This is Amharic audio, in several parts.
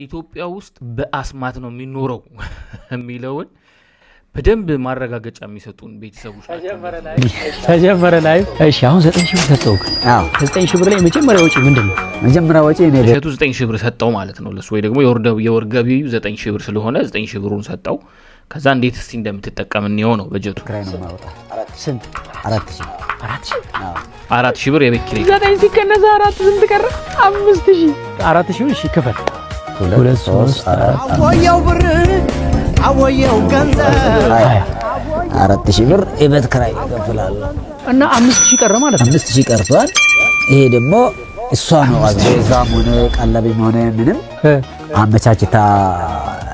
ኢትዮጵያ ውስጥ በአስማት ነው የሚኖረው የሚለውን በደንብ ማረጋገጫ የሚሰጡን ቤተሰቦች ተጀመረ ላይ እሺ አሁን 9000 ብር ሰጠው። አዎ 9000 ብር ላይ መጀመሪያ ወጪ ምንድነው? መጀመሪያ ወጪ እኔ ለቱ 9000 ብር ሰጠው ማለት ነው ለሱ ወይ ደግሞ የወር ገቢው 9000 ብር ስለሆነ 9000 ብሩን ሰጠው። ከዛ እንዴት እስቲ እንደምትጠቀም ነው በጀቱ ክራይ ነው ማውጣ ስንት 4000 አዎ 4000 ብር የቤት ኪራይ 9 ሲከነዛ 4 ስንት ቀረ 5000 4000 እሺ ክፈል 2 3 4 አወየው ብር አወየው ገንዘብ 4000 ብር የቤት ክራይ ይከፍላል እና 5000 ቀረ ማለት ነው 5000 ቀርቷል። ይሄ ደግሞ እሷ ነው አዝቤዛም ሆነ ቀለብም ሆነ ምንም አመቻችታ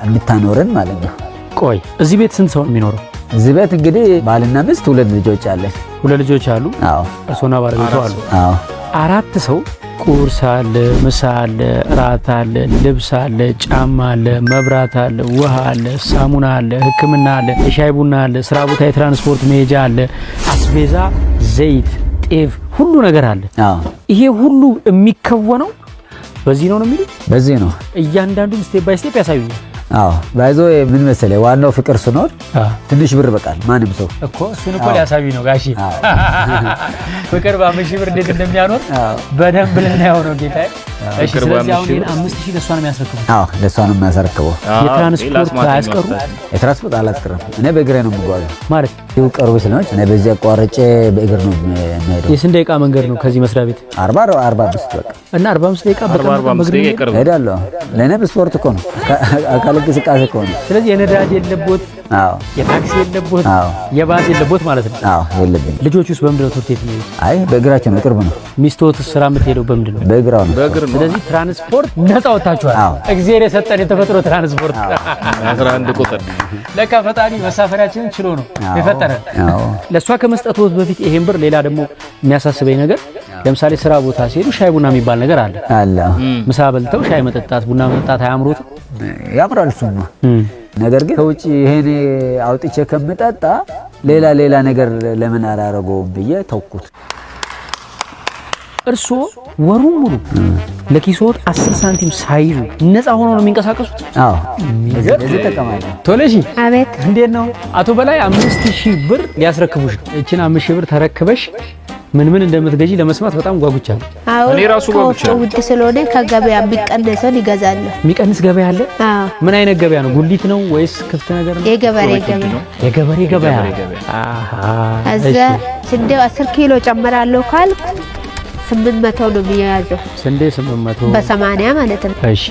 እንድታኖረን ማለት ነው። ቆይ እዚህ ቤት ስንት ሰው የሚኖረው? እዚህ ቤት እንግዲህ ባልና ሚስት ሁለት ልጆች አለ። ሁለት ልጆች አሉ? አዎ እሱና ባለቤቱ አሉ? አዎ አራት ሰው ቁርስ አለ፣ ምሳ አለ፣ ራት አለ፣ ልብስ አለ፣ ጫማ አለ፣ መብራት አለ፣ ውሃ አለ፣ ሳሙና አለ፣ ሕክምና አለ፣ ሻይ ቡና አለ፣ ስራ ቦታ የትራንስፖርት መሄጃ አለ፣ አስቤዛ፣ ዘይት፣ ጤፍ ሁሉ ነገር አለ። አዎ ይሄ ሁሉ የሚከወነው በዚህ ነው የሚሉት? በዚህ ነው። እያንዳንዱን ስቴፕ ባይ ስቴፕ ያሳዩኛል። አዎ ባይዞ ምን መሰለህ ዋናው ፍቅር ሲኖር ትንሽ ብር በቃል ማንም ሰው እኮ እሱን እኮ ሊያሳዩኝ ነው ጋሺ። ፍቅር በ5000 ብር እንዴት እንደሚያኖር በደንብ ለናው ነው ጌታዬ። እሺ ስለዚህ አሁን 5000 ለሷ ነው የሚያስረክበው? አዎ ለሷ ነው የሚያስረክበው። የትራንስፖርት አያስቀሩ? የትራንስፖርት አላስቀርም። እኔ በእግሬ ነው የምጓዘው ማለት ይው ቀርቦ ስለሆነ እኔ በዚህ አቋርጬ በእግር ነው የምሄደው። የስንት ደቂቃ መንገድ ነው ከዚህ መስሪያ ቤት? 45 በቃ እና 45 ደቂቃ በእግር እሄዳለሁ። ለኔ ስፖርት እኮ ነው አካል እንቅስቃሴ እኮ ነው። ስለዚህ የነዳጅ የለቦት አዎ የታክሲ የለቦት አዎ የባስ የለቦት ማለት ነው። አዎ የለብኝ። ልጆቹስ በምንድን ነው ትምህርት ቤት የሚሄዱት? አይ በእግራቸው ነው ቅርብ ነው። ሚስቶት ስራ የምትሄደው በምንድን ነው? በእግራው ነው። ስለዚህ ትራንስፖርት ነፃ ወጣችኋል። እግዚአብሔር የሰጠን የተፈጥሮ ትራንስፖርት 11 ቁጥር ለካ ፈጣሪ መሳፈሪያችንን ችሎ ነው የፈጠረን። አዎ ለሷ ከመስጠቱት በፊት ይሄን ብር ሌላ ደግሞ የሚያሳስበኝ ነገር ለምሳሌ ስራ ቦታ ሲሄዱ ሻይ ቡና የሚባል ነገር አለ አለ። ምሳ በልተው ሻይ መጠጣት ቡና መጠጣት አያምሩት? ያምራል እሱማ። ነገር ግን ከውጪ ይሄኔ አውጥቼ ከምጠጣ ሌላ ነገር ለምን አላረገውም ብዬ ተውኩት። እርሶ ወሩን ሙሉ ለኪሶት 10 ሳንቲም ሳይዙ ነፃ ሆኖ ነው የሚንቀሳቀሱት? አዎ እዚህ ተቀማለሁ። ቶለሺ አቤት እንዴት ነው? አቶ በላይ 5000 ብር ሊያስረክቡሽ ነው። እቺን 5000 ብር ተረክበሽ ምን እንደምትገዢ ለመስማት በጣም ጓጉቻለሁ። እኔ ራሱ ጓጉቻለሁ። ውድ ስለሆነ ከገበያ ቢቀነሰው ይገዛል። የሚቀንስ ገበያ አለ? አዎ። ምን አይነት ገበያ ነው? ጉሊት ነው ወይስ ክፍት ነገር ነው? የገበሬ ገበያ። የገበሬ ገበያ። አሃ እዛ ስንዴው 10 ኪሎ ጨምራለሁ ካልኩ 800 ነው የሚያዘው። ስንዴ 800 በ80 ማለት ነው። እሺ